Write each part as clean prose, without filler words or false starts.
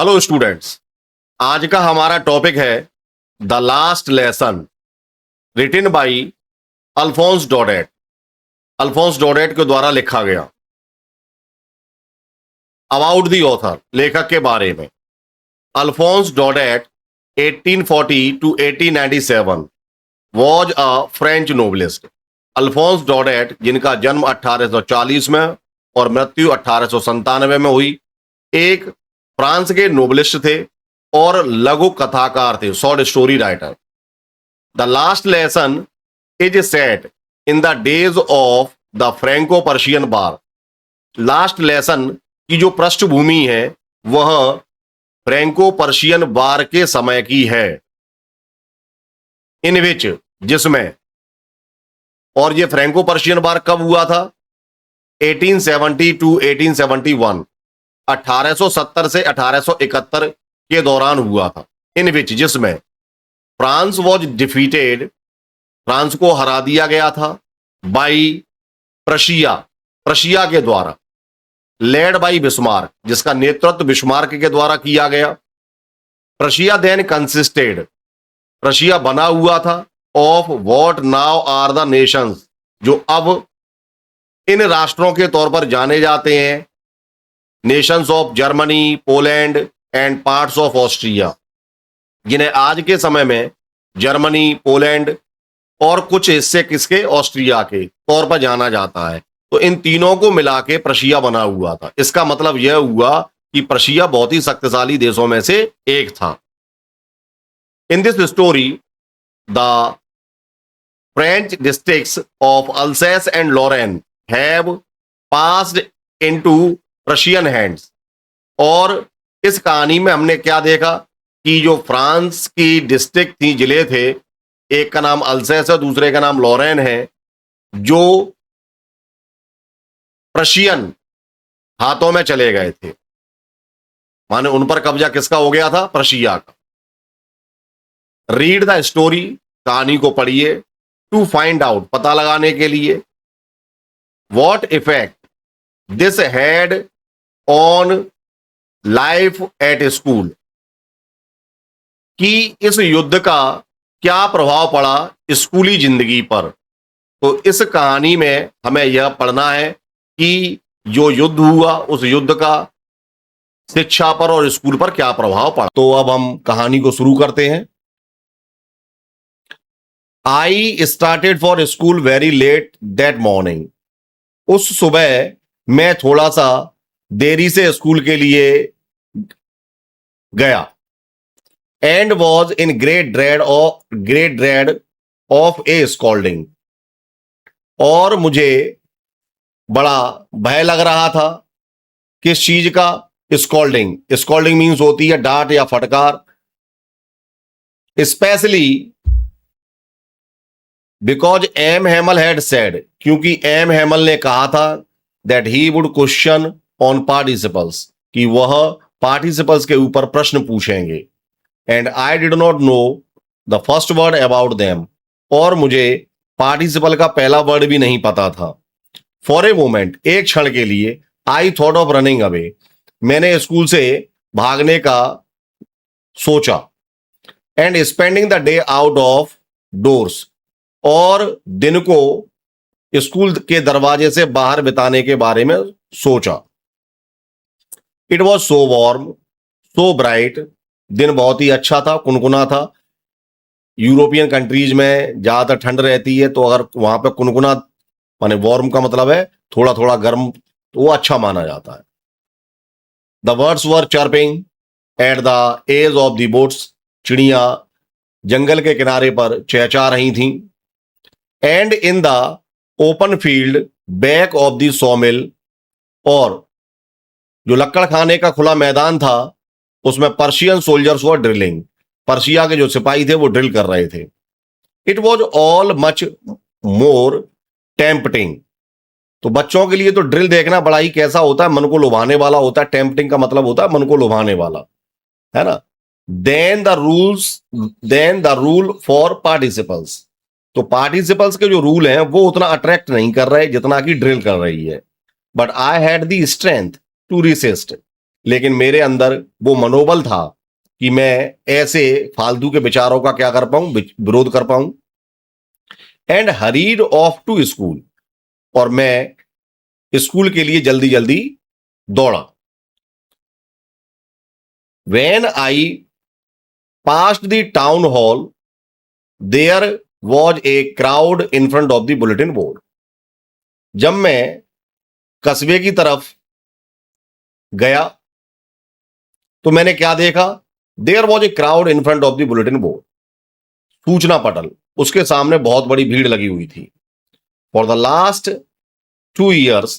Hello students, आज का हमारा टॉपिक है the last lesson written by Alphonse Daudet. Alphonse Daudet के द्वारा लिखा गया। अबाउट द ऑथर, लेखक के बारे में। Alphonse Daudet 1840 to 1897 was a French novelist. Alphonse Daudet, जिनका जन्म 1840 में और मृत्यु 1897 में हुई, एक फ्रांस के नोबलिस्ट थे और लघु कथाकार थे, short story writer. The last lesson is set in the days of the Franco Persian war. Last lesson की जो पृष्ठभूमि है वह फ्रैंको पर्शियन वार के समय की है। इन विच, जिसमें, और ये फ्रैंको पर्शियन वार कब हुआ था? 1870 टू 1871, 1870 से 1871 के दौरान हुआ था। इन विच, जिसमें फ्रांस वॉज डिफीटेड, फ्रांस को हरा दिया गया था, बाई प्रशिया, प्रशिया के द्वारा, लेड बाई बिस्मार्क, जिसका नेतृत्व बिस्मार्क के द्वारा किया गया। प्रशिया देन कंसिस्टेड, प्रशिया बना हुआ था, of what now are the nations, जो अब इन राष्ट्रों के तौर पर जाने जाते हैं, Nations of Germany, Poland and parts of Austria, जिन्हें आज के समय में जर्मनी, पोलैंड और कुछ हिस्से किसके, ऑस्ट्रिया के तौर पर जाना जाता है। तो इन तीनों को मिला के प्रशिया बना हुआ था। इसका मतलब यह हुआ कि प्रशिया बहुत ही शक्तिशाली देशों में से एक था। In this story the French districts of Alsace and Lorraine have passed into Prussian hands. और इस कहानी में हमने क्या देखा कि जो फ्रांस की डिस्ट्रिक्ट थी, जिले थे, एक का नाम अल्सेस है, दूसरे का नाम लॉरेन है, जो प्रशियन हाथों में चले गए थे। माने उन पर कब्जा किसका हो गया था? प्रशिया का। रीड द स्टोरी, कहानी को पढ़िए, टू फाइंड आउट, पता लगाने के लिए, what effect this had on life at school, कि इस युद्ध का क्या प्रभाव पड़ा स्कूली जिंदगी पर। तो इस कहानी में हमें यह पढ़ना है कि जो युद्ध हुआ, उस युद्ध का शिक्षा पर और स्कूल पर क्या प्रभाव पड़ा। तो अब हम कहानी को शुरू करते हैं। I started for school very let that morning. उस सुबह मैं थोड़ा सा देरी से स्कूल के लिए गया। And was in great dread of A scolding, और मुझे बड़ा भय लग रहा था। किस चीज का? स्कॉल्डिंग। स्कॉल्डिंग मीन्स होती है डांट या फटकार। Especially because M Hamel had said, क्योंकि एम हैमल ने कहा था, that he would question on participles, कि वह पार्टिसिपल्स के ऊपर प्रश्न पूछेंगे। And I did not know the first word about them, और मुझे पार्टिसिपल का पहला वर्ड भी नहीं पता था। फॉर ए मोमेंट, एक क्षण के लिए, I thought of running away, मैंने स्कूल से भागने का सोचा। And spending the day out of doors, और दिन को स्कूल के दरवाजे से बाहर बिताने के बारे में सोचा। It was so warm, so bright, दिन बहुत ही अच्छा था, कुनकुना था। यूरोपियन कंट्रीज में ज्यादातर ठंड रहती है, तो अगर वहां पे कुनकुना, माने वार्म का मतलब है थोड़ा थोड़ा गर्म, तो वो अच्छा माना जाता है। The birds were chirping at the edge of the woods, चिड़िया जंगल के किनारे पर चहचहा रही थीं। And in the open field back of the sawmill, और जो लक्कड़ खाने का खुला मैदान था, उसमें Prussian soldiers were drilling, Prussia के जो सिपाही थे वो ड्रिल कर रहे थे। It was all much more tempting, तो बच्चों के लिए तो ड्रिल देखना बड़ा ही कैसा होता है, मन को लुभाने वाला होता है। टेम्पटिंग का मतलब होता है मन को लुभाने वाला, है ना। Then the rule for participles, तो पार्टिसिपल्स के जो रूल हैं वो उतना अट्रैक्ट नहीं कर रहे जितना कि ड्रिल कर रही है। But I had the strength to resist, लेकिन मेरे अंदर वो मनोबल था कि मैं ऐसे फालतू के विचारों का क्या कर पाऊं, विरोध कर पाऊं। And hurried off to school, और मैं स्कूल के लिए जल्दी जल्दी दौड़ा। When I passed the town hall, there was a crowd in front of the bulletin board. जब मैं कस्बे की तरफ गया तो मैंने क्या देखा? There was a crowd in front of the bulletin board. सूचना पटल, उसके सामने बहुत बड़ी भीड़ लगी हुई थी। For the last 2 years,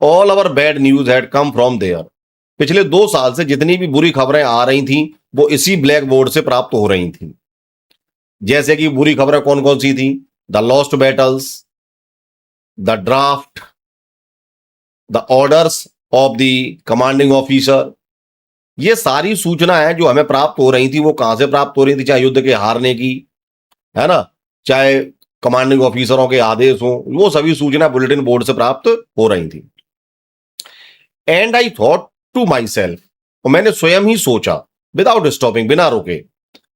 all our bad news had come from there. पिछले 2 साल से जितनी भी बुरी खबरें आ रही थीं वो इसी ब्लैक बोर्ड से प्राप्त हो रही थीं। जैसे कि बुरी खबरें कौन कौन सी थी? The lost battles, the draft, the orders of the commanding officer. ये सारी सूचनाएं जो हमें प्राप्त हो रही थी वो कहां से प्राप्त हो रही थी? चाहे युद्ध के हारने की, है ना, चाहे कमांडिंग ऑफिसरों के आदेश हो, वो सभी सूचना बुलेटिन बोर्ड से प्राप्त हो रही थी। And I thought to myself, और मैंने स्वयं ही सोचा, विदाउट स्टॉपिंग, बिना रुके,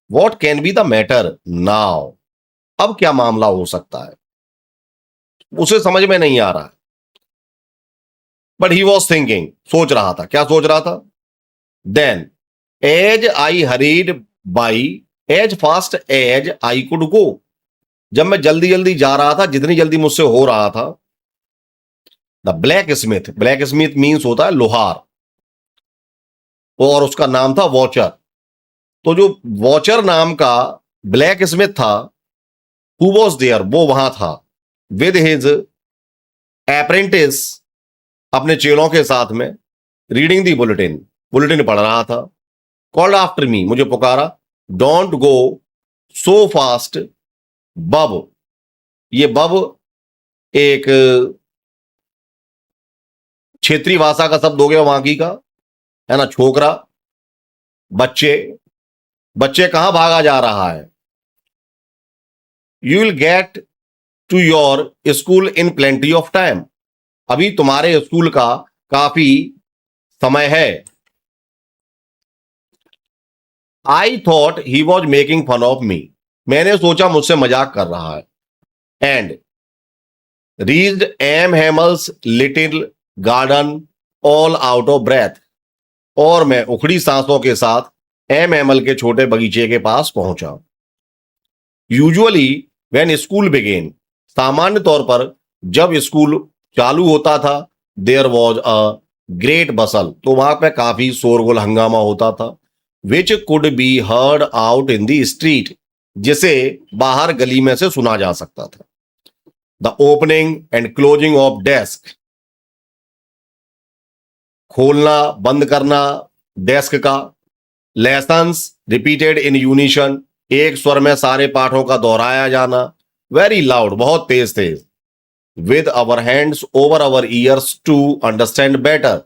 what can be the matter now? अब क्या मामला हो सकता है? उसे समझ में नहीं आ रहा है। बट ही वॉज थिंकिंग, सोच रहा था। क्या सोच रहा था? Then as I hurried by as fast as I could go, जब मैं जल्दी जल्दी जा रहा था, जितनी जल्दी मुझसे हो रहा था, the black Smith, black Smith means होता है लोहार, और उसका नाम था वॉचर। तो जो वॉचर नाम का ब्लैक स्मिथ था, हु वॉज देयर, वो वहां था, विद हिज अप्रेंटिस, अपने चेलों के साथ में, रीडिंग दी बुलेटिन, बुलेटिन पढ़ रहा था। कॉल्ड आफ्टर मी, मुझे पुकारा, डोंट गो सो फास्ट बब। ये बब एक क्षेत्रीय भाषा का शब्द हो गया वहां की का, है ना, छोकरा, बच्चे। बच्चे कहां भागा जा रहा है? You will get to your school in plenty of time, अभी तुम्हारे स्कूल का काफी समय है। I thought he was making fun of me, मैंने सोचा मुझसे मजाक कर रहा है। And reached M Hamel's little garden all out of breath, और मैं उखड़ी सांसों के साथ एम हेमल के छोटे बगीचे के पास पहुंचा। यूजुअली व्हेन स्कूल बिगेन, सामान्य तौर पर जब स्कूल चालू होता था, देयर वॉज अ ग्रेट बसल, तो वहां पे काफी शोरगुल हंगामा होता था। Which could be heard out in the street, जिसे बाहर गली में से सुना जा सकता था। The opening and closing of desk, खोलना बंद करना डेस्क का। लेसन्स रिपीटेड इन यूनिशन, एक स्वर में सारे पाठों का दोहराया जाना। वेरी लाउड, बहुत तेज तेज। With our hands over our ears to understand better,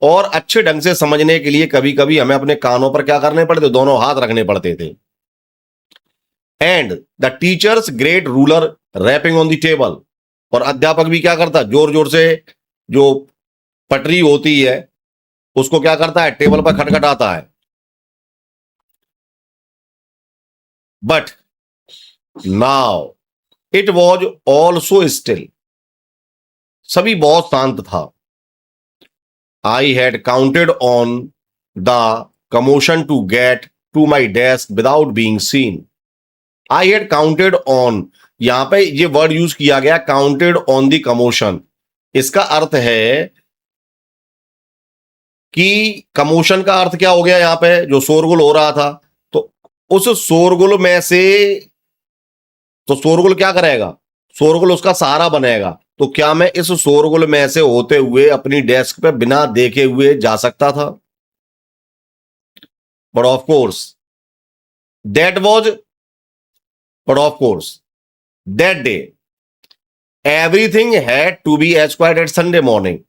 और अच्छे ढंग से समझने के लिए कभी कभी हमें अपने कानों पर क्या करने पड़ते? दोनों हाथ रखने पड़ते थे। And the teacher's great ruler rapping on the table, और अध्यापक भी क्या करता? जोर जोर से जो पटरी होती है उसको क्या करता है? टेबल पर खटखटाता है। But now it was all so still, सभी बहुत शांत था। I had counted on the commotion to get to my desk without being seen. I had counted on, यहां पे ये वर्ड यूज किया गया, काउंटेड ऑन द कमोशन। इसका अर्थ है कि कमोशन का अर्थ क्या हो गया? यहां पे जो शोरगुल हो रहा था, तो उस शोरगुल में से, तो शोरगुल क्या करेगा? शोरगुल उसका सहारा बनेगा। तो क्या मैं इस शोरगुल में से होते हुए अपनी डेस्क पे बिना देखे हुए जा सकता था? But of course that was but of course that day everything had to be as quiet at Sunday morning,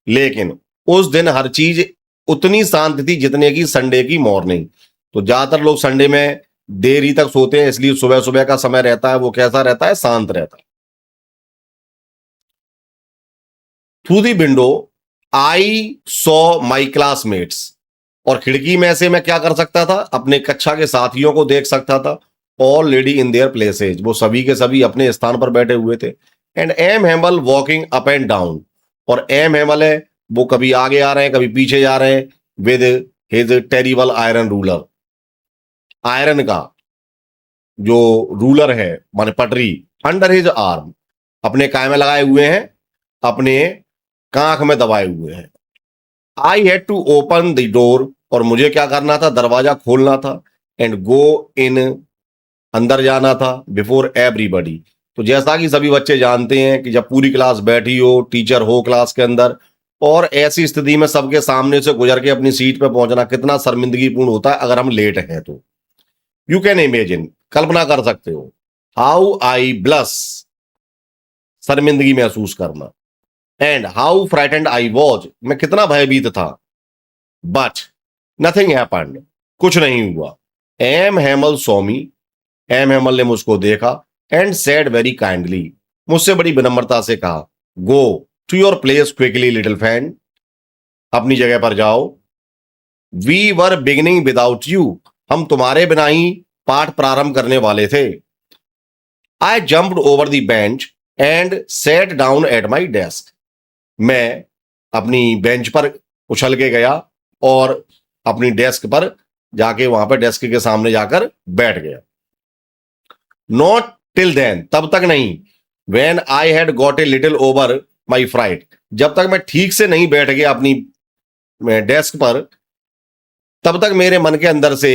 लेकिन उस दिन हर चीज उतनी शांत थी जितने की संडे की मॉर्निंग। तो ज्यादातर लोग संडे में देरी तक सोते हैं, इसलिए सुबह सुबह का समय रहता है वो कैसा रहता है? शांत रहता है। Through the window I saw my classmates, और खिड़की में से मैं क्या कर सकता था, अपने कक्षा के साथियों को देख सकता था। All lady in their places, वो सभी के सभी अपने स्थान पर बैठे हुए थे। And M Hamel walking up and down, और एम हेमल है वो कभी आगे आ रहे हैं कभी पीछे जा रहे हैं, with his terrible iron ruler, iron का जो रूलर है माने पटरी, अंडर हिज आर्म, अपने काय में लगाए हुए हैं, अपने कांख में दबाए हुए हैं। I had to open the door, और मुझे क्या करना था, दरवाजा खोलना था। एंड गो इन, अंदर जाना था, बिफोर एवरीबडी। तो जैसा कि सभी बच्चे जानते हैं कि जब पूरी क्लास बैठी हो, टीचर हो क्लास के अंदर, और ऐसी स्थिति में सबके सामने से गुजर के अपनी सीट पे पहुंचना कितना शर्मिंदगीपूर्ण होता है अगर हम लेट हैं तो। यू कैन इमेजिन, कल्पना कर सकते हो, हाउ आई ब्लस, शर्मिंदगी महसूस करना, and how frightened I was, मैं कितना भयभीत था। बट नथिंग हैपेंड, कुछ नहीं हुआ। M Hemal saw me, M Hemal ने मुझको देखा, एंड सेड वेरी काइंडली, मुझसे बड़ी विनम्रता से कहा, go to your place quickly little Franz, अपनी जगह पर जाओ। We were beginning without you, हम तुम्हारे बिना ही पाठ प्रारंभ करने वाले थे। I jumped over the bench and set down at my desk, मैं अपनी बेंच पर उछल के गया और अपनी डेस्क पर जाके वहां पर डेस्क के सामने जाकर बैठ गया। नॉट टिल देन, तब तक नहीं, when I had got a little over my fright, जब तक मैं ठीक से नहीं बैठ गया अपनी डेस्क पर, तब तक मेरे मन के अंदर से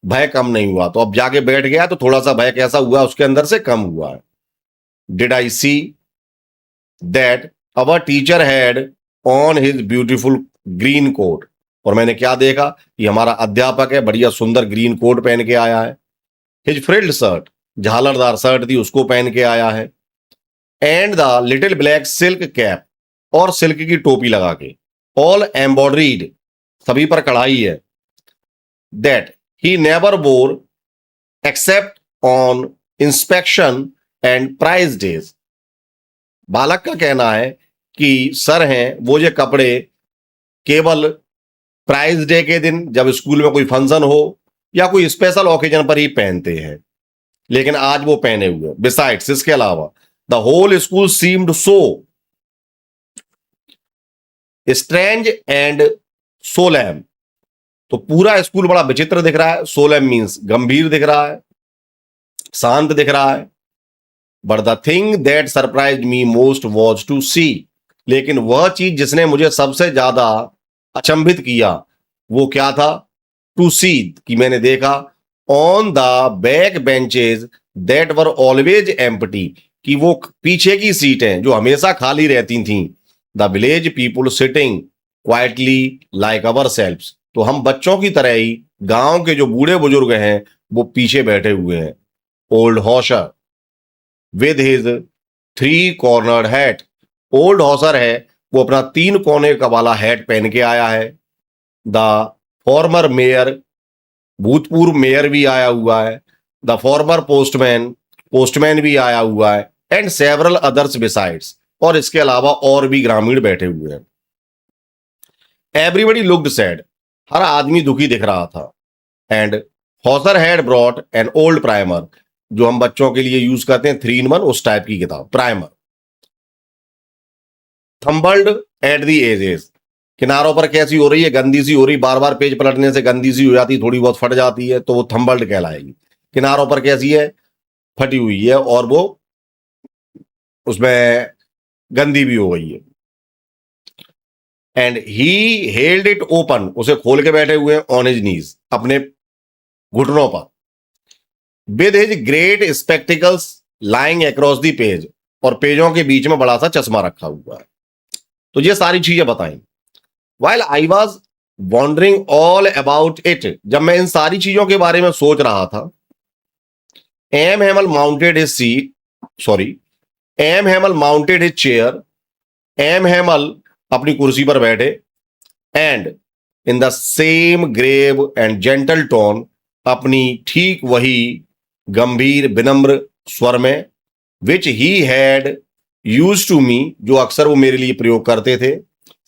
भय कम नहीं हुआ। तो अब जाके बैठ गया तो थोड़ा सा भय कैसा हुआ, उसके अंदर से कम हुआ है। Did I see that our teacher had on his beautiful green coat, और मैंने क्या देखा कि हमारा अध्यापक है बढ़िया सुंदर ग्रीन कोट पहन के आया है। हिज फ्रिल्ड शर्ट, झालरदार शर्ट थी उसको पहन के आया है। And the little black silk cap, और सिल्क की टोपी लगा के, ऑल एम्ब्रॉयडरीड, सभी पर कढ़ाई है। That he never wore except on inspection and prize days, बालक का कहना है कि सर हैं वो ये कपड़े केवल प्राइज डे के दिन, जब स्कूल में कोई फंक्शन हो या कोई स्पेशल ओकेजन पर ही पहनते हैं, लेकिन आज वो पहने हुए। बिसाइड्स, इसके अलावा, the whole school seemed so strange and solemn, तो पूरा स्कूल बड़ा विचित्र दिख रहा है। सोलेम मीन्स गंभीर दिख रहा है, शांत दिख रहा है। But the thing that surprise me most was to see, लेकिन वह चीज जिसने मुझे सबसे ज्यादा अचंभित किया वो क्या था, टू सी, कि मैंने देखा, on the back benches that were always empty, कि वो पीछे की सीटें जो हमेशा खाली रहती थीं, the village people sitting quietly like our selves, तो हम बच्चों की तरह ही गांव के जो बूढ़े बुजुर्ग हैं वो पीछे बैठे हुए हैं। Old Hauser with his 3-cornered hat, old Hauser है वो अपना 3 कोने का वाला हैट पहन के आया है। द फॉर्मर मेयर, भूतपूर्व मेयर भी आया हुआ है। द फॉर्मर पोस्टमैन, पोस्टमैन भी आया हुआ है। एंड सेवरल अदर्स बिसाइड्स, और इसके अलावा और भी ग्रामीण बैठे हुए हैं। एवरीबडी लुक्ड सैड, हर आदमी दुखी दिख रहा था। And Hauser had brought an old primer, जो हम बच्चों के लिए यूज करते हैं 3-in-1, उस टाइप की किताब, प्राइमर। थंबल्ड एट दी एजेस, किनारों पर कैसी हो रही है, गंदी सी हो रही, बार बार पेज पलटने से गंदी सी हो जाती, थोड़ी बहुत फट जाती है, तो वो थंबल्ड कहलाएगी। किनारों पर कैसी है, फटी हुई है, और वो उसमें गंदी भी हो गई है। And he held it open, उसे खोल के बैठे हुए ऑन हिज नीज, अपने घुटनों पर। With his great spectacles lying across the page, और पेजों के बीच में बड़ा सा चश्मा रखा हुआ है। तो ये सारी चीजें बताई। While I was wondering all about it, जब मैं इन सारी चीजों के बारे में सोच रहा था, M Hamel mounted his seat, sorry, M Hamel mounted his chair, M Hamel अपनी कुर्सी पर बैठे। And in the same grave and gentle tone, अपनी ठीक वही गंभीर विनम्र स्वर में, which he had used to me, जो अक्सर वो मेरे लिए प्रयोग करते थे,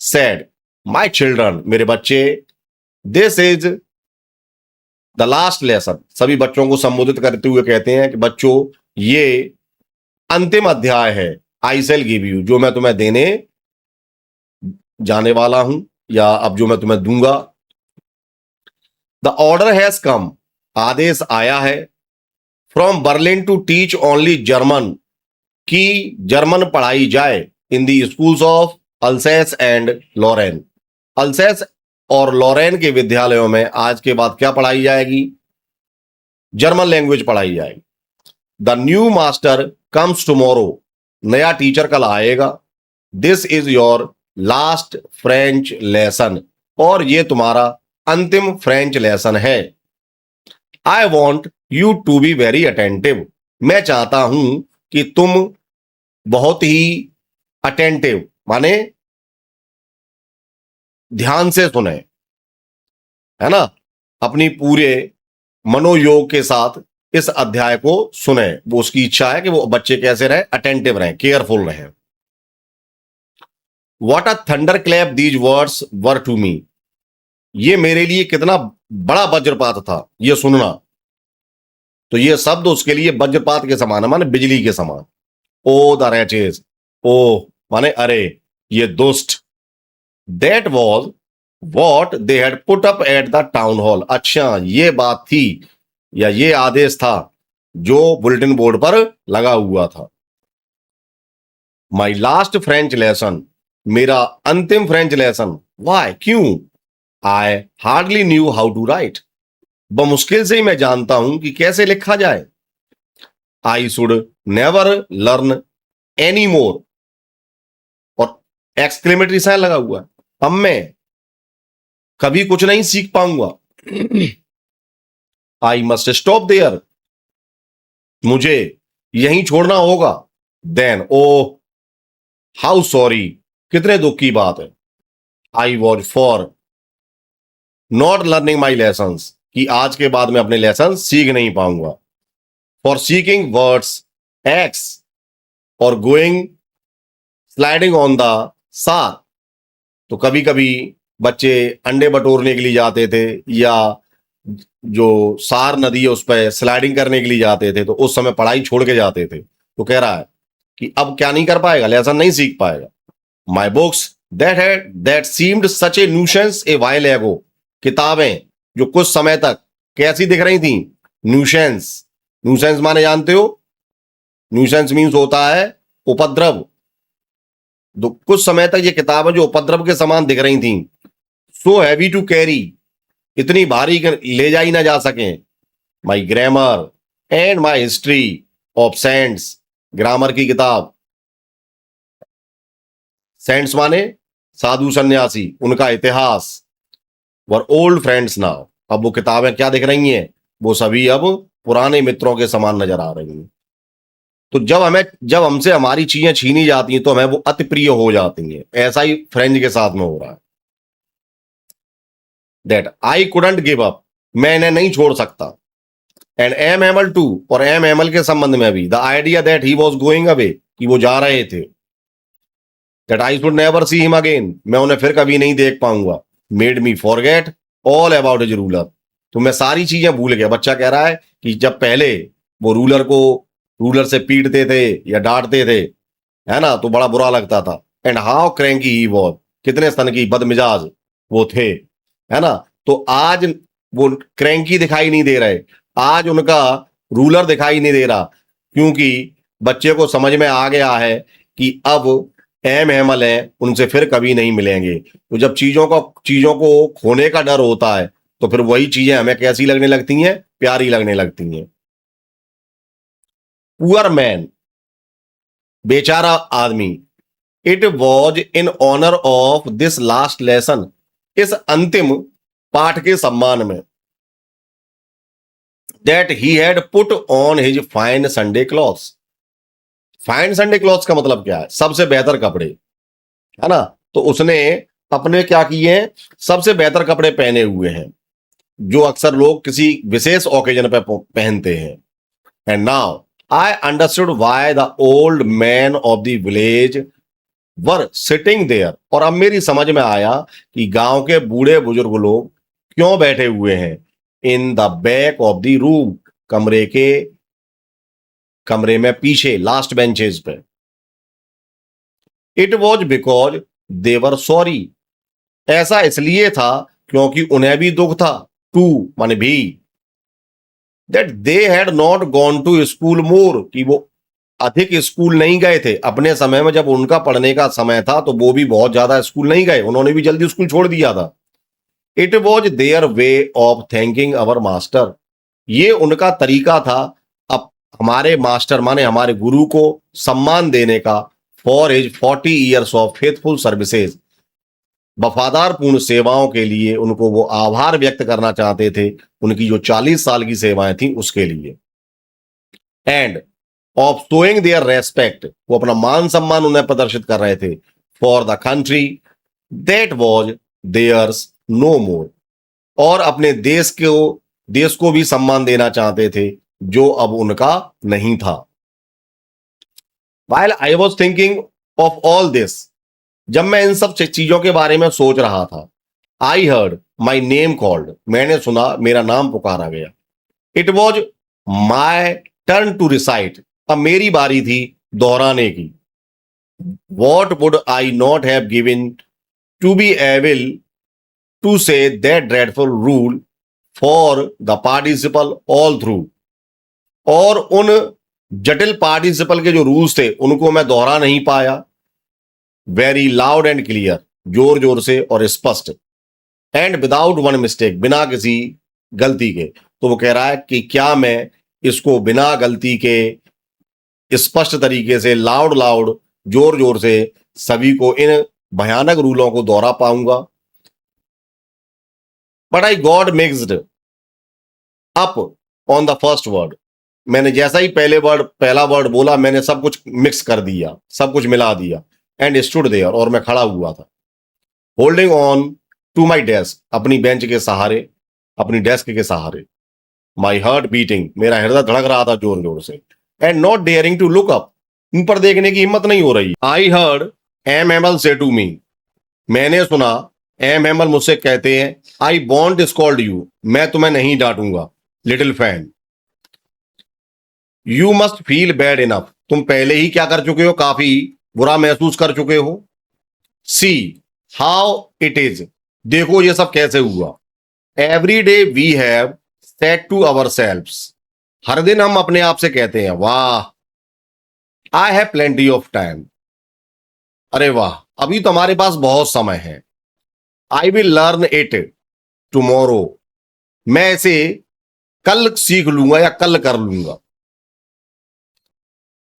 सैड, माई चिल्ड्रन, मेरे बच्चे, this is the last lesson. सभी बच्चों को संबोधित करते हुए कहते हैं कि बच्चों ये अंतिम अध्याय है। आई शैल गिव यू, जो मैं तुम्हें देने जाने वाला हूं या अब जो मैं तुम्हें दूंगा। द ऑर्डर हैज कम, आदेश आया है। From Berlin to teach only German, की जर्मन पढ़ाई जाए in the schools of Alsace and Lorraine. Alsace और लॉरेन के विद्यालयों में आज के बाद क्या पढ़ाई जाएगी? जर्मन लैंग्वेज पढ़ाई जाएगी। The new master comes tomorrow, नया टीचर कल आएगा। This is your last French lesson, और ये तुम्हारा अंतिम फ्रेंच लेसन है। I want you to be very attentive, मैं चाहता हूं कि तुम बहुत ही अटेंटिव माने ध्यान से सुने, है ना, अपनी पूरे मनोयोग के साथ इस अध्याय को सुने। वो उसकी इच्छा है कि वो बच्चे कैसे रहे, अटेंटिव रहे, केयरफुल रहे। What a thunderclap these words were to me, ये मेरे लिए कितना बड़ा वज्रपात था ये सुनना। तो ये शब्द उसके लिए वज्रपात के समान है, माने बिजली के समान। ओ द रैचेस, ओ माने अरे ये दुष्ट। That was what they had put up at the town hall, अच्छा ये बात थी या ये आदेश था जो बुलेटिन बोर्ड पर लगा हुआ था। माई लास्ट फ्रेंच लेसन, मेरा अंतिम फ्रेंच लेसन। वाई, क्यों? I hardly knew how to write, बमुश्किल से ही मैं जानता हूं कि कैसे लिखा जाए। I should never learn any more, और एक्सक्लेमेटरी साइन लगा हुआ है, अब मैं कभी कुछ नहीं सीख पाऊंगा। आई मस्ट स्टॉप देयर, मुझे यहीं छोड़ना होगा। देन ओ हाउ सॉरी, कितने दुख की बात है। I was for not learning my lessons, कि आज के बाद मैं अपने लेसन सीख नहीं पाऊंगा। फॉर सीकिंग वर्ड्स एक्स और गोइंग स्लाइडिंग ऑन द सार, तो कभी कभी बच्चे अंडे बटोरने के लिए जाते थे या जो सार नदी है उस पर स्लाइडिंग करने के लिए जाते थे, तो उस समय पढ़ाई छोड़ के जाते थे। तो कह रहा है कि अब क्या नहीं कर पाएगा, लेसन नहीं सीख पाएगा। My books that seemed such A nuisance a while एगो, किताबें जो कुछ समय तक कैसी दिख रही थी, न्यूसेंस। न्यूसेंस माने जानते हो, न्यूसेंस मीन्स होता है उपद्रव। तो कुछ समय तक ये किताबें जो उपद्रव के समान दिख रही थी। सो हैवी टू कैरी, इतनी भारी ले जाई ना जा सके। My grammar and my history of saints, grammar की किताब, सेंट्स माने साधु सन्यासी, उनका इतिहास। वर ओल्ड फ्रेंड्स नाउ, अब वो किताबें क्या दिख रही हैं, वो सभी अब पुराने मित्रों के समान नजर आ रही हैं। तो जब हमसे हमारी चीजें छीनी जाती हैं तो हमें वो अति प्रिय हो जाती हैं। ऐसा ही फ्रेंच के साथ में हो रहा है। That I couldn't give up, मैं इन्हें नहीं छोड़ सकता। एंड एम एमल टू, और एम एमल के संबंध में भी, the idea that he was going away, कि वो जा रहे थे। That I should never see him again, मैं उन्हें फिर कभी नहीं देख पाऊंगा। Made me forget all about his ruler, तो मैं सारी चीजें भूल गया। बच्चा कह रहा है कि जब पहले वो रूलर से पीटते थे या डांटते थे, है ना, तो बड़ा बुरा लगता था। And how cranky he was, कितने स्तन की बदमिजाज वो थे, है ना। तो आज वो क्रैंकी दिखाई नहीं दे रहे, आज उनका रूलर दिखाई नहीं दे रहा, क्योंकि बच्चे को समझ में आ गया है कि अब एम हैमल है, उनसे फिर कभी नहीं मिलेंगे। तो जब चीजों को खोने का डर होता है तो फिर वही चीजें हमें कैसी लगने लगती हैं, प्यारी लगने लगती हैं। पुअर मैन, बेचारा आदमी। It was in honour of this last lesson, इस अंतिम पाठ के सम्मान में। That he had put on his fine Sunday clothes, fine Sunday clothes का मतलब क्या है, सबसे बेहतर कपड़े, है ना। तो उसने अपने क्या किए हैं, सबसे बेहतर कपड़े पहने हुए हैं जो अक्सर लोग किसी विशेष ओकेजन पर पहनते हैं। And now I understood why the old man of the village were sitting there, और अब मेरी समझ में आया कि गांव के बूढ़े बुजुर्ग लोग क्यों बैठे हुए हैं? In the back of the room, कमरे में पीछे लास्ट बेंचेस पे। It was because they were sorry, ऐसा इसलिए था क्योंकि उन्हें भी दुख था, टू माने भी, that they had not gone to school more, कि वो अधिक स्कूल नहीं गए थे। अपने समय में जब उनका पढ़ने का समय था तो वो भी बहुत ज्यादा स्कूल नहीं गए, उन्होंने भी जल्दी स्कूल छोड़ दिया था। It was their way of thanking our master, ये उनका तरीका था अब हमारे मास्टर माने हमारे गुरु को सम्मान देने का, for his 40 years of faithful services, वफादार पूर्ण सेवाओं के लिए उनको वो आभार व्यक्त करना चाहते थे, उनकी जो 40 साल की सेवाएं थी उसके लिए। And of showing their respect, वो अपना मान सम्मान उन्हें प्रदर्शित कर रहे थे, for the country that was theirs no more, और अपने देश को भी सम्मान देना चाहते थे जो अब उनका नहीं था। While I was thinking of all this, जब मैं इन सब चीजों के बारे में सोच रहा था, I heard my name called, मैंने सुना मेरा नाम पुकारा गया। It was my turn to recite, अब मेरी बारी थी दोहराने की। What would I not have given to be able to say that dreadful rule for the participle all through, और उन जटिल पार्टिसिपल के जो रूल्स थे उनको मैं दोहरा नहीं पाया। वेरी लाउड एंड क्लियर, जोर जोर से और स्पष्ट। एंड विदाउट वन मिस्टेक, बिना किसी गलती के। तो वो कह रहा है कि क्या मैं इसको बिना गलती के स्पष्ट तरीके से लाउड जोर जोर से सभी को इन भयानक रूलों को दोहरा पाऊंगा। But I God mixed up on the first word, मैंने जैसा ही पहला वर्ड बोला मैंने सब कुछ मिक्स कर दिया, सब कुछ मिला दिया। एंड स्टूड देयर, और मैं खड़ा हुआ था। Holding on to my desk, अपनी बेंच के सहारे, अपनी डेस्क के सहारे। माई हार्ट बीटिंग, मेरा हृदय धड़क रहा था जोर जोर से। And not daring to look up, ऊपर देखने की हिम्मत नहीं हो रही। आई हर्ड एम हेमल से टू मी, मैंने सुना एम हेमल मुझसे कहते हैं, आई वॉन्ट स्कॉल्ड यू, मैं तुम्हें नहीं डांटूंगा, little Franz. You must feel bad enough, तुम पहले ही क्या कर चुके हो, काफी बुरा महसूस कर चुके हो। सी हाउ इट इज, देखो ये सब कैसे हुआ। Every day we have said to our ourselves दिन हम अपने आप से कहते हैं, वाह I have plenty of time, अरे वाह अभी तो हमारे पास बहुत समय है। I will learn it tomorrow, मैं इसे कल सीख लूंगा या कल कर लूंगा।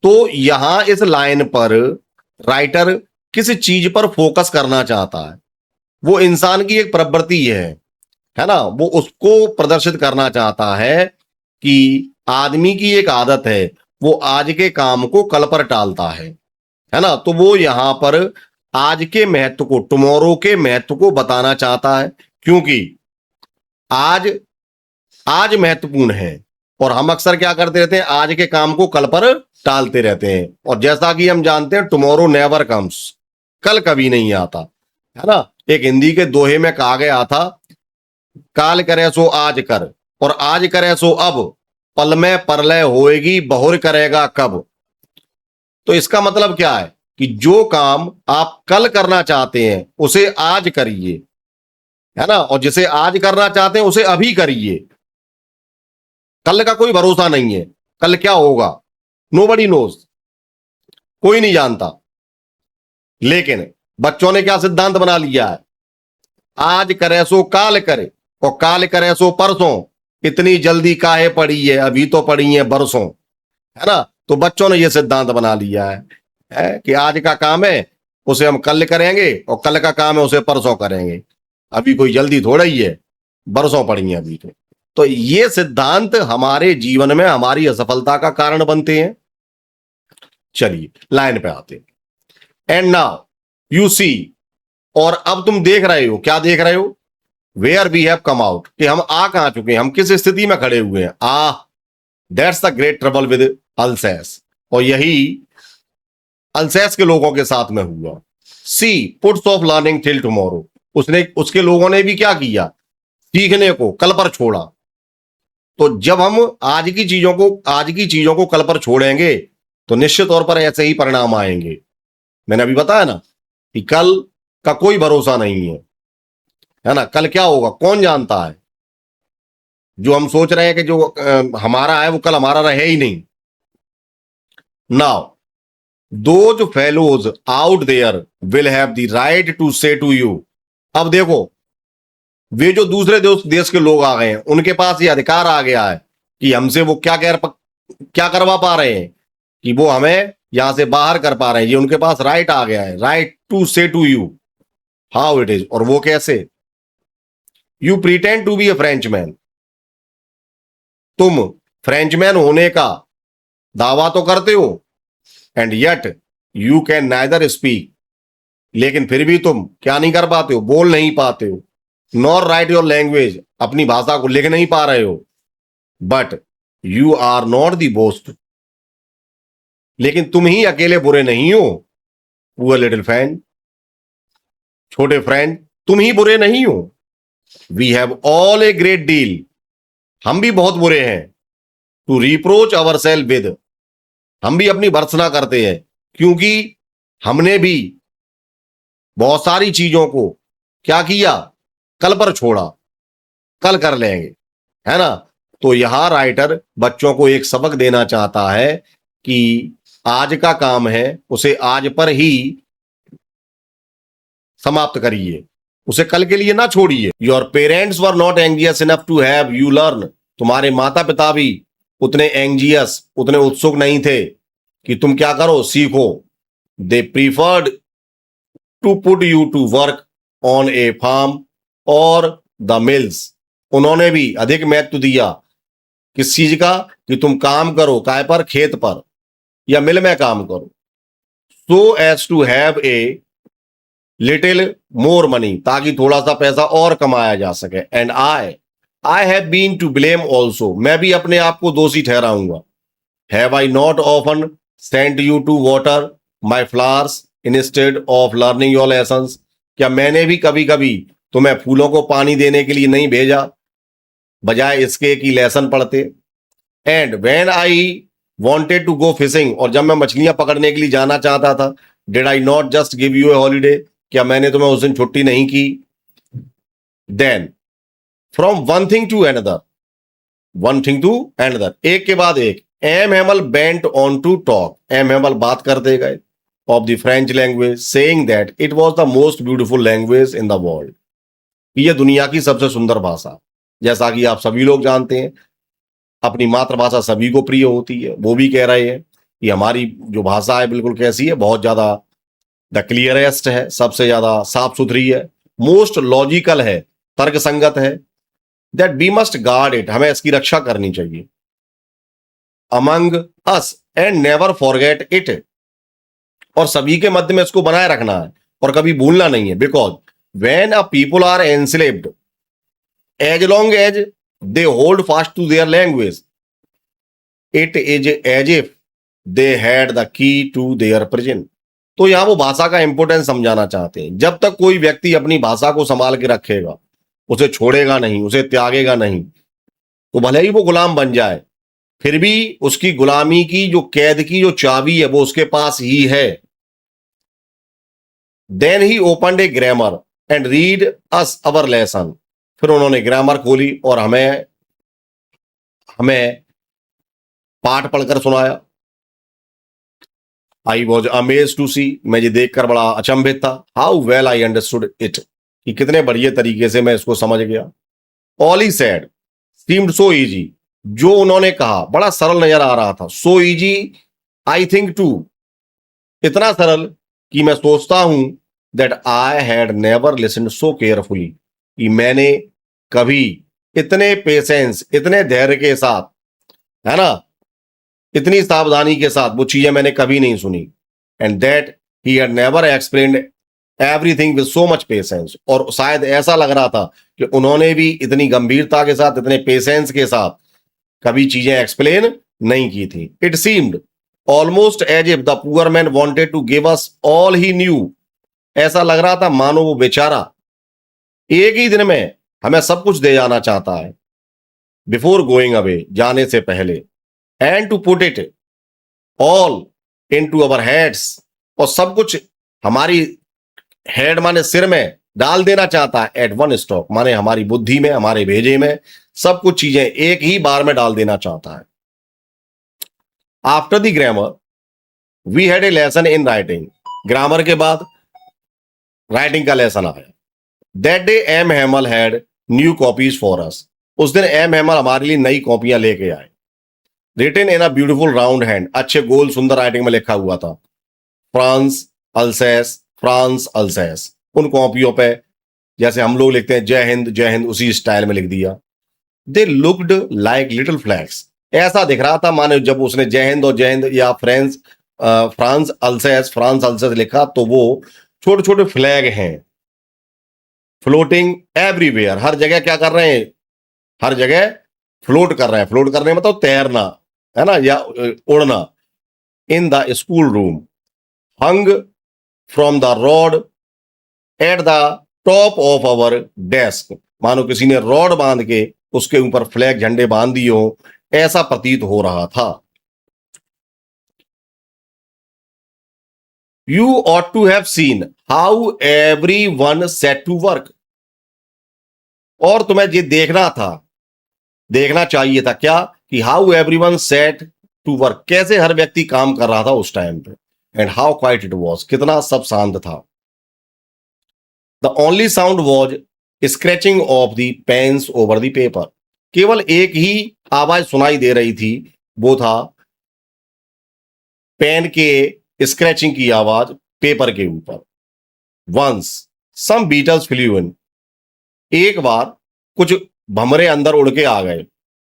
तो यहां इस लाइन पर राइटर किस चीज पर फोकस करना चाहता है, वो इंसान की एक प्रवृत्ति है ना, वो उसको प्रदर्शित करना चाहता है कि आदमी की एक आदत है, वो आज के काम को कल पर टालता है ना। तो वो यहां पर आज के महत्व को, टुमारो के महत्व को बताना चाहता है, क्योंकि आज महत्वपूर्ण है और हम अक्सर क्या करते रहते हैं, आज के काम को कल पर टालते रहते हैं। और जैसा कि हम जानते हैं, टुमारो नेवर कम्स, कल कभी नहीं आता, है ना। एक हिंदी के दोहे में कहा गया था, काल करे सो आज कर और आज करे सो अब, पल में परलय होएगी बहुर करेगा कब। तो इसका मतलब क्या है कि जो काम आप कल करना चाहते हैं उसे आज करिए, है ना, और जिसे आज करना चाहते हैं उसे अभी करिए। कल का कोई भरोसा नहीं है, कल क्या होगा नोबडी नोज, कोई नहीं जानता। लेकिन बच्चों ने क्या सिद्धांत बना लिया है, आज करे सो काल करे और काल करे सो परसों, इतनी जल्दी काहे पड़ी है, अभी तो पड़ी है बरसों, है ना। तो बच्चों ने यह सिद्धांत बना लिया है कि आज का काम है उसे हम कल करेंगे और कल का काम है उसे परसों करेंगे, अभी कोई जल्दी थोड़ा ही है, बरसों पड़ी है अभी तो ये सिद्धांत हमारे जीवन में हमारी असफलता का कारण बनते हैं। चलिए लाइन पे आते हैं। एंड नाउ यू सी, और अब तुम देख रहे हो, क्या देख रहे हो, where we have come out, कि हम आ कहां चुके हैं, हम किस स्थिति में खड़े हुए हैं। That's the great trouble with Alsace, और यही अल्सेस के लोगों के साथ में हुआ। She puts off learning till tomorrow, उसके लोगों ने भी क्या किया, सीखने को कल पर छोड़ा। तो जब हम आज की चीजों को कल पर छोड़ेंगे तो निश्चित तौर पर ऐसे ही परिणाम आएंगे। मैंने अभी बताया ना कि कल का कोई भरोसा नहीं है ना, कल क्या होगा कौन जानता है। जो हम सोच रहे हैं कि जो हमारा है वो कल हमारा रहे ही नहीं। Now those fellows out there will have the right to say to you. अब देखो, वे जो दूसरे देश के लोग आ गए हैं उनके पास ये अधिकार आ गया है कि हमसे वो क्या करवा पा रहे हैं, कि वो हमें यहां से बाहर कर पा रहे हैं। ये उनके पास राइट आ गया है, right to say to you how it is. और वो कैसे? You pretend to be a Frenchman. तुम फ्रेंचमैन होने का दावा तो करते हो, and yet you can neither speak, लेकिन फिर भी तुम क्या नहीं कर पाते हो, बोल नहीं पाते हो। नॉर राइट योर लैंग्वेज, अपनी भाषा को लिख नहीं पा रहे हो। But you are not the worst, लेकिन तुम ही अकेले बुरे नहीं हो। पुअर लिटिल फ्रेंड, छोटे फ्रेंड, तुम ही बुरे नहीं हो। We have all a great deal, हम भी बहुत बुरे हैं। To reproach ourselves with, हम भी अपनी भर्त्सना करते हैं क्योंकि हमने भी बहुत सारी चीजों को क्या किया, कल पर छोड़ा, कल कर लेंगे, है ना। तो यहां राइटर बच्चों को एक सबक देना चाहता है कि आज का काम है उसे आज पर ही समाप्त करिए, उसे कल के लिए ना छोड़िए। Your parents were not anxious enough to have you learn, तुम्हारे माता पिता भी उतने एंग्जियस, उतने उत्सुक नहीं थे कि तुम क्या करो, सीखो। They preferred to put you to work on a farm और द मिल्स, उन्होंने भी अधिक महत्व दिया किस चीज का, कि तुम काम करो काय पर, खेत पर या मिल में काम करो। So as to have a little more money, ताकि थोड़ा सा पैसा और कमाया जा सके। And I have been to blame also, मैं भी अपने आप को दोषी ठहराऊंगा। Have I not often sent you to water my flowers instead of learning your lessons, क्या मैंने भी कभी कभी तुम्हें फूलों को पानी देने के लिए नहीं भेजा, बजाय इसके कि लेसन पढ़ते। And when I wanted to go fishing, और जब मैं मछलियां पकड़ने के लिए जाना चाहता था, did I not just give you a holiday, क्या मैंने तुम्हें उस दिन छुट्टी नहीं की। Then from one thing to another, एक के बाद एक, M Hamel bent on to talk, M Hamel बात करते गए of the French language, saying that it was the most beautiful language in the world, यह दुनिया की सबसे सुंदर भाषा। जैसा कि आप सभी लोग जानते हैं, अपनी मातृभाषा सभी को प्रिय होती है। वो भी कह रहे हैं कि हमारी जो भाषा है बिल्कुल कैसी है, बहुत ज्यादा द क्लियरेस्ट है, सबसे ज्यादा साफ सुथरी है, मोस्ट लॉजिकल है, तर्क संगत है। That we must guard it, हमें इसकी रक्षा करनी चाहिए। Among us and never forget it, और सभी के मध्य में इसको बनाए रखना है और कभी भूलना नहीं है। Because when a people are enslaved, as long as they hold fast to their language, it is as if they had the key to their prison. तो यहां वो भाषा का इंपोर्टेंस समझाना चाहते हैं। जब तक कोई व्यक्ति अपनी भाषा को संभाल के रखेगा, उसे छोड़ेगा नहीं, उसे त्यागेगा नहीं, तो भले ही वो गुलाम बन जाए, फिर भी उसकी गुलामी की जो कैद की जो चाबी है वो उसके पास ही है। Then he opened a grammar and read us our lesson, फिर उन्होंने ग्रामर खोली और हमें पाठ पढ़कर सुनाया। I was amazed to see, मैं ये देखकर बड़ा अचंभित था। How well I understood it, कि कितने बढ़िया तरीके से मैं इसको समझ गया। All he said seemed so easy, जो उन्होंने कहा बड़ा सरल नजर आ रहा था। So easy I think too, इतना सरल कि मैं सोचता हूं that I had never listened so carefully, कि मैंने कभी इतने पेशेंस, इतने धैर्य के साथ, है ना, इतनी सावधानी के साथ वो चीजें मैंने कभी नहीं सुनी। And that he had never explained everything with so much patience, और शायद ऐसा लग रहा था कि उन्होंने भी इतनी गंभीरता के साथ, इतने पेशेंस के साथ कभी चीजें एक्सप्लेन नहीं की थी। It seemed almost as if the poor man wanted to give us all he knew, ऐसा लग रहा था मानो वो बेचारा एक ही दिन में हमें सब कुछ दे जाना चाहता है, बिफोर गोइंग अवे, जाने से पहले, and to put it all into our heads, और सब कुछ हमारी हेड माने सिर में डाल देना चाहता है, एट वन स्टॉक माने हमारी बुद्धि में, हमारे भेजे में, सब कुछ चीजें एक ही बार में डाल देना चाहता है। After the grammar we had a lesson in writing, grammar के बाद राइटिंग का लेसन आया। That day M Hamel had new copies for us, उस दिन एम हेमल हमारे लिए नई कॉपियां लेके आए। Written in a beautiful round hand, अच्छे गोल सुंदर राइटिंग में लिखा हुआ था, फ्रांस अल्सैस, फ्रांस अल्सैस। उन कॉपियों पे जैसे हम लोग लिखते हैं जय हिंद, उसी स्टाइल में लिख दिया। They looked like little flags, ऐसा दिख रहा था माने जब उसने जय हिंद या फ्रांस अल्सैस लिखा तो वो छोटे छोटे फ्लैग हैं, फ्लोटिंग एवरीवेयर, हर जगह क्या कर रहे हैं, हर जगह फ्लोट कर रहे हैं। फ्लोट करने मतलब तैरना है ना, या उड़ना। In the school room hung from the rod at the top of our desk, मानो किसी ने रॉड बांध के उसके ऊपर फ्लैग झंडे बांध दिए हो, ऐसा प्रतीत हो रहा था। You ought to have seen how everyone set to work, और तुम्हें ये देखना चाहिए था क्या, कि how everyone set to work, कैसे हर व्यक्ति काम कर रहा था उस टाइम पे, and how quiet it was, कितना सब शांत था। The only sound was scratching of the pens over the paper, केवल एक ही आवाज सुनाई दे रही थी, वो था पेन के स्क्रैचिंग की आवाज पेपर के ऊपर। Once some beetles flew in, एक बार कुछ भमरे अंदर उड़ के आ गए,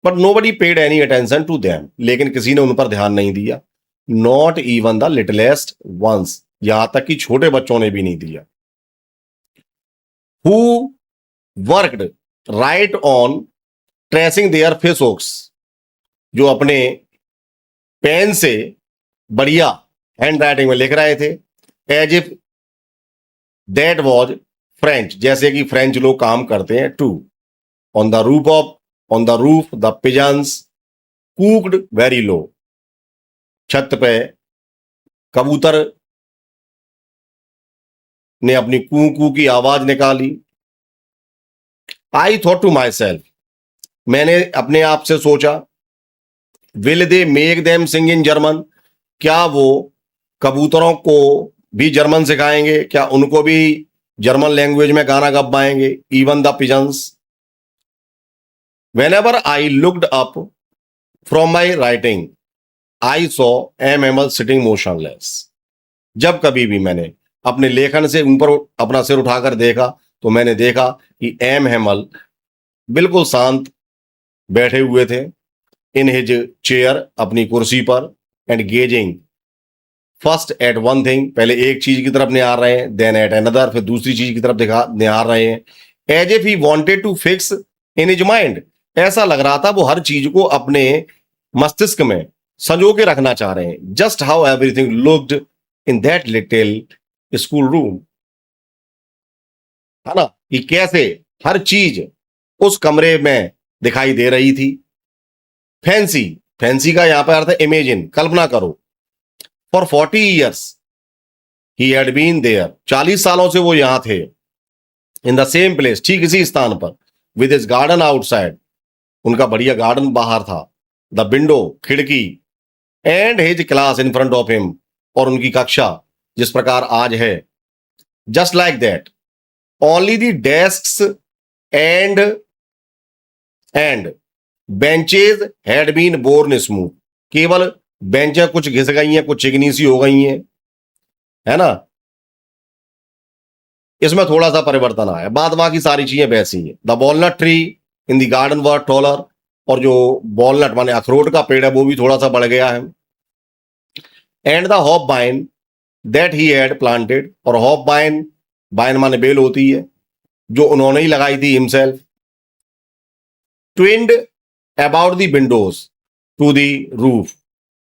but nobody paid any attention to them, लेकिन किसी ने उन पर ध्यान नहीं दिया। Not even the littlest ones, यहां तक कि छोटे बच्चों ने भी नहीं दिया। Who worked right on tracing their fishhooks, जो अपने पेन से बढ़िया हैंड राइटिंग में लिख रहे थे, as if that was French, जैसे कि फ्रेंच लोग काम करते हैं। Too on the roof the pigeons cooed very low, छत पे कबूतर ने अपनी कू कू की आवाज निकाली। I thought to myself, मैंने अपने आप से सोचा, will they make them sing in German, क्या वो कबूतरों को भी जर्मन सिखाएंगे, क्या उनको भी जर्मन लैंग्वेज में गाना गा पाएंगे। Even the pigeons, whenever I looked up from my writing I saw M Hamel sitting motionless, जब कभी भी मैंने अपने लेखन से ऊपर अपना सिर उठाकर देखा तो मैंने देखा कि एम हेमल बिल्कुल शांत बैठे हुए थे, इन हिज चेयर, अपनी कुर्सी पर, and gazing first at one thing, पहले एक चीज की तरफ निहार रहे हैं, देन एट अनदर, फिर दूसरी चीज की तरफ निहार रहे हैं। As if he wanted to fix in his mind, ऐसा लग रहा था वो हर चीज को अपने मस्तिष्क में संजो के रखना चाह रहे हैं। Just how everything looked in that little school room, है ना, कि कैसे हर चीज उस कमरे में दिखाई दे रही थी। फैंसी, फैंसी का यहां पर अर्थ है इमेजिन, कल्पना करो। For 40 years he had been there, 40 सालों से वो यहां थे। इन द सेम प्लेस, ठीक इसी स्थान पर, विद हिज गार्डन आउटसाइड, उनका बढ़िया गार्डन बाहर था, द विंडो खिड़की, and his class in front of him, और उनकी कक्षा जिस प्रकार आज है। Just like that only the desks and benches had been worn smooth, केवल बेंचें कुछ घिस गई हैं, कुछ चिकनी सी हो गई हैं, है ना, इसमें थोड़ा सा परिवर्तन आया, बाद बाकी सारी चीजें वैसी हैं। The walnut tree in the garden were taller, और जो वॉलनट माने अखरोट का पेड़ है वो भी थोड़ा सा बढ़ गया है। एंड द हॉप बाइन दैट ही हैड प्लांटेड, और हॉप बाइन, बाइन माने बेल होती है, जो उन्होंने ही लगाई थी himself. Twined about the windows to the roof,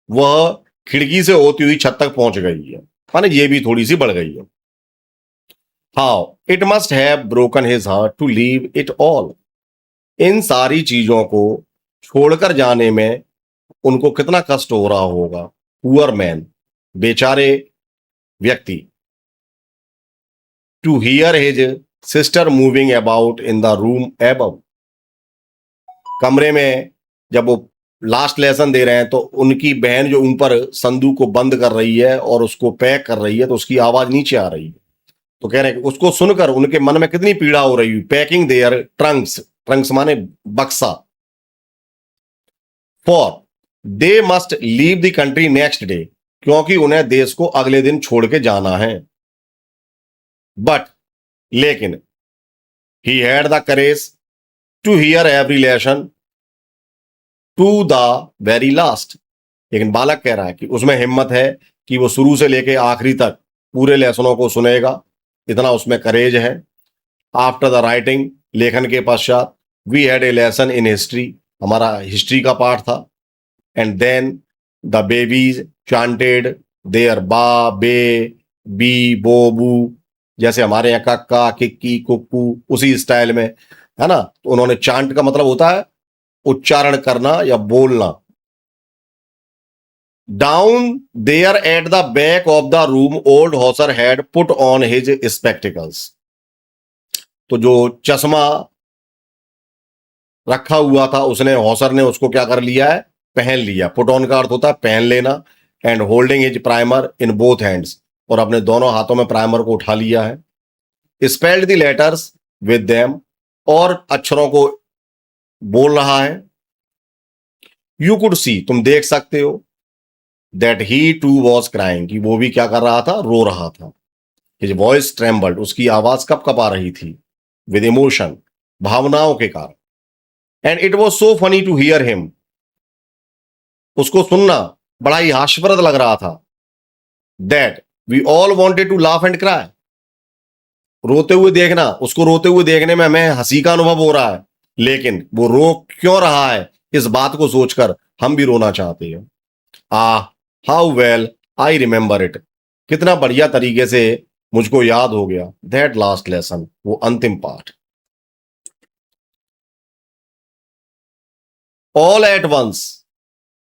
वह खिड़की से होती हुई छत तक पहुंच गई है, माने ये भी थोड़ी सी बढ़ गई है। How it must have broken his heart to leave it all. इन सारी चीजों को छोड़कर जाने में उनको कितना कष्ट हो रहा होगा। पुअर मैन, बेचारे व्यक्ति। To hear his sister moving about in the room above. कमरे में जब वो लास्ट लेसन दे रहे हैं तो उनकी बहन जो ऊपर संदूक को बंद कर रही है और उसको पैक कर रही है तो उसकी आवाज नीचे आ रही है। तो कह रहे हैं कि उसको सुनकर उनके मन में कितनी पीड़ा हो रही है। पैकिंग देयर ट्रंक्स, ट्रंक्स माने बक्सा। For they must leave the country next day, क्योंकि उन्हें देश को अगले दिन छोड़ के जाना है। बट लेकिन he had the courage to hear every lesson to the very last. लेकिन बालक कह रहा है कि उसमें हिम्मत है कि वो शुरू से लेके आखिरी तक पूरे लेसनों को सुनेगा, इतना उसमें करेज है। आफ्टर द राइटिंग, लेखन के पश्चात, we had a lesson in history, हमारा हिस्ट्री का पाठ था। And then the babies chanted their ba be B बो बू, जैसे हमारे यहाँ कक्का किक्की कुक्कू उसी स्टाइल में, है ना। तो उन्होंने चांट का मतलब होता है उच्चारण करना या बोलना। Down there at the back of the room old Hauser had put on his spectacles. तो जो चश्मा रखा हुआ था उसने, हॉसर ने उसको क्या कर लिया है, पहन लिया। पुट ऑन का अर्थ होता है पहन लेना। And holding his primer in both hands, और अपने दोनों हाथों में प्राइमर को उठा लिया है। Spelled the letters with them, और अक्षरों को बोल रहा है। यू कुड सी, तुम देख सकते हो, that he too was crying, कि वो भी क्या कर रहा था, रो रहा था। हिज वॉइस ट्रेम्बल्ड, उसकी आवाज कब कपा रही थी, विद इमोशन, भावनाओं के कारण। And it was so funny to hear him, उसको सुनना बड़ा ही हास्यप्रद लग रहा था। That we all wanted to laugh and cry, रोते हुए देखना, उसको रोते हुए देखने में हमें हंसी का अनुभव हो रहा है, लेकिन वो रो क्यों रहा है इस बात को सोचकर हम भी रोना चाहते हैं। How well I remember it, कितना बढ़िया तरीके से मुझको याद हो गया। दैट लास्ट लेसन, वो अंतिम पाठ। ऑल एट वंस,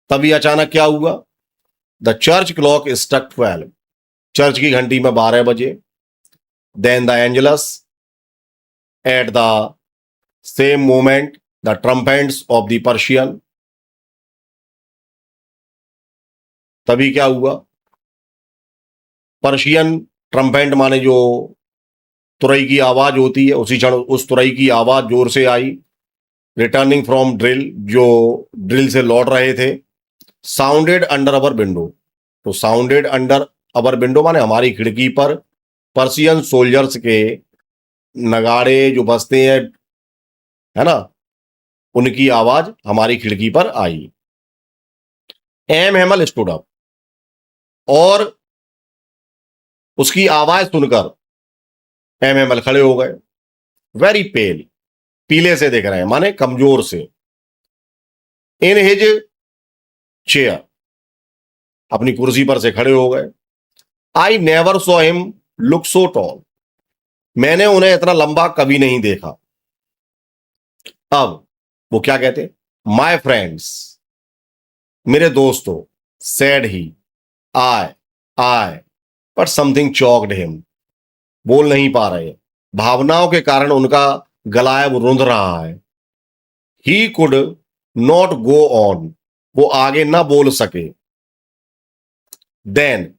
तभी अचानक क्या हुआ। The church clock struck 12, church की घंटी में 12 बजे। Then the Angelus, at the same moment the trumpets of the Persian, तभी क्या हुआ, पर्शियन ट्रम्पेट माने जो तुरई की आवाज होती है, उसी क्षण उस तुरई की आवाज जोर से आई। रिटर्निंग फ्रॉम ड्रिल, जो ड्रिल से लौट रहे थे। साउंडेड अंडर अवर विंडो, तो साउंडेड अंडर अवर विंडो माने हमारी खिड़की पर पर्शियन सोल्जर्स के नगाड़े जो बजते हैं, है ना, उनकी आवाज हमारी खिड़की पर आई। एम हेमल स्टूड अप, और उसकी आवाज सुनकर एम हेमल खड़े हो गए। वेरी पेल, पीले से देख रहे हैं माने कमजोर से। इन हिज चेयर, अपनी कुर्सी पर से खड़े हो गए। I never saw him look so tall, मैंने उन्हें इतना लंबा कभी नहीं देखा। अब वो क्या कहते, माय फ्रेंड्स, मेरे दोस्तों, sad he, I but something choked him, बोल नहीं पा रहे, भावनाओं के कारण उनका गला है वो रुंध रहा है। He could not go on, वो आगे ना बोल सके। Then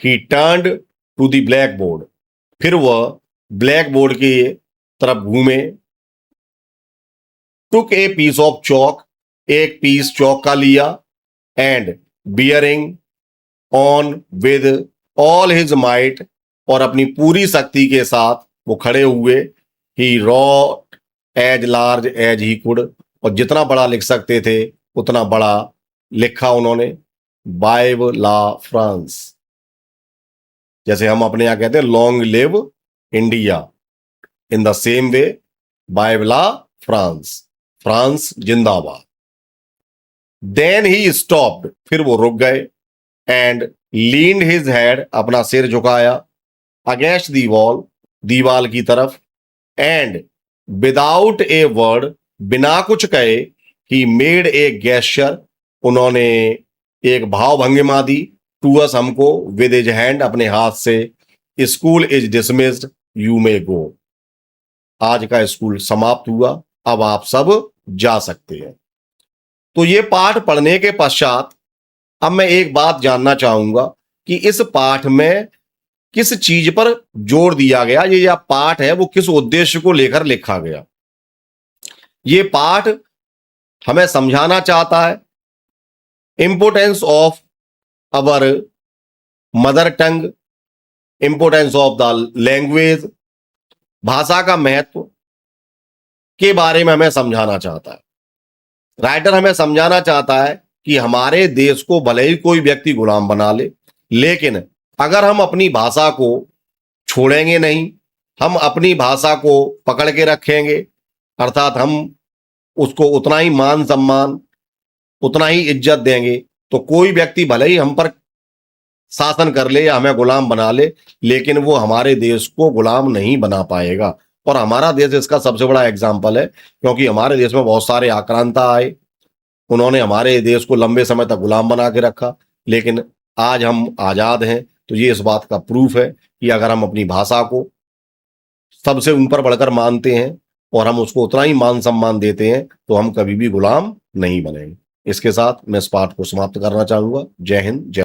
he turned to the black board, फिर वह ब्लैक बोर्ड की तरफ घूमे। टुक ए पीस ऑफ चौक, एक पीस चौक का लिया। And bearing on with all his might, और अपनी पूरी शक्ति के साथ वो खड़े हुए। He wrote as large as he could, और जितना बड़ा लिख सकते थे उतना बड़ा लिखा उन्होंने। बाइव ला फ्रांस, जैसे हम अपने यहां कहते हैं long live India, in the same way बाइव ला फ्रांस, फ्रांस जिंदाबाद। देन ही स्टॉप्ड, फिर वो रुक गए। एंड लीन्ड हिज हेड, अपना सिर झुकाया। अगेंस्ट दी वॉल, दीवाल की तरफ, एंड विदाउट ए वर्ड, बिना कुछ कहे, ही मेड ए गेस्चर, उन्होंने एक भाव भंगिमा दी, टू अस, हमको, विद हिज हैंड, अपने हाथ से, school is dismissed, you may go, आज का स्कूल समाप्त हुआ, अब आप सब जा सकते हैं। तो ये पाठ पढ़ने के पश्चात अब मैं एक बात जानना चाहूंगा कि इस पाठ में किस चीज पर जोर दिया गया, ये जो पाठ है वो किस उद्देश्य को लेकर लिखा गया। ये पाठ हमें समझाना चाहता है importance of our mother tongue, importance of the language, भाषा का महत्व के बारे में हमें समझाना चाहता है। राइटर हमें समझाना चाहता है कि हमारे देश को भले ही कोई व्यक्ति गुलाम बना ले, लेकिन अगर हम अपनी भाषा को छोड़ेंगे नहीं, हम अपनी भाषा को पकड़ के रखेंगे, अर्थात हम उसको उतना ही मान सम्मान, उतना ही इज्जत देंगे, तो कोई व्यक्ति भले ही हम पर शासन कर ले या हमें गुलाम बना ले, लेकिन वो हमारे देश को गुलाम नहीं बना पाएगा। और हमारा देश इसका सबसे बड़ा एग्जाम्पल है, क्योंकि हमारे देश में बहुत सारे आक्रांता आए, उन्होंने हमारे देश को लंबे समय तक गुलाम बना के रखा, लेकिन आज हम आजाद हैं। तो ये इस बात का प्रूफ है कि अगर हम अपनी भाषा को सबसे ऊपर बढ़कर मानते हैं और हम उसको उतना ही मान सम्मान देते हैं, तो हम कभी भी गुलाम नहीं बनेंगे। इसके साथ मैं इस पाठ को समाप्त करना चाहूंगा। जय हिंद, जय